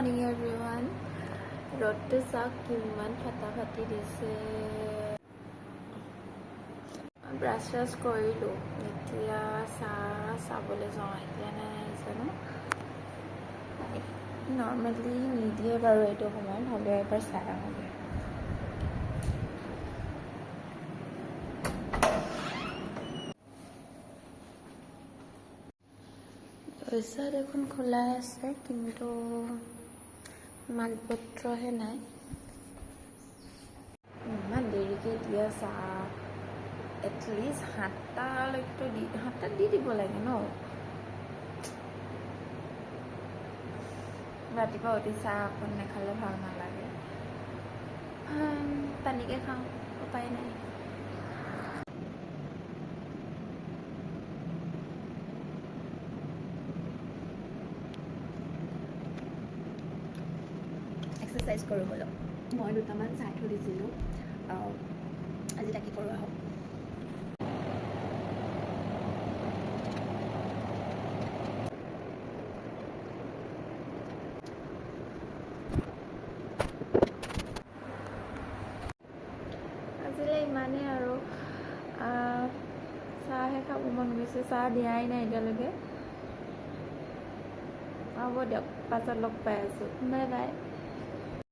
morning everyone. ৰ'দটো চাওক কিমান ফাটাফাটি দিছে। ব্ৰাছ কৰিলোঁ, এতিয়া চাহ চাবলৈ যাওঁ। এতিয়া নাই জানো, নৰ্মেলি নিদিয়ে বাৰু এইটো সময়ত, হ'লেও এবাৰ চাই আহোঁগৈ। পইচা দেখোন খোলাই আছে, কিন্তু মালপত্ৰহে নাই। ইমান দেৰিকৈ দিয়া চাহ, এটলিষ্ট 7টাত দি দিব লাগে ন। ৰাতিপুৱা উঠি চাহ অকণ নাখালে ভাল নালাগে। পানীকে খাওঁ, উপায় নাই। এক্সাৰচাইজ কৰোঁ বোলো। মই দুটামান চাই থৈ দিছিলোঁ, আজি তাকে কৰোঁ আহক। আজিলৈ ইমানেই আৰু, চাহহে খাব মন গৈছে, চাহ দিয়াই নাই এতিয়ালৈকে। হ'ব দিয়ক, পাছত লগ পাই আছোঁ, বাই বাই।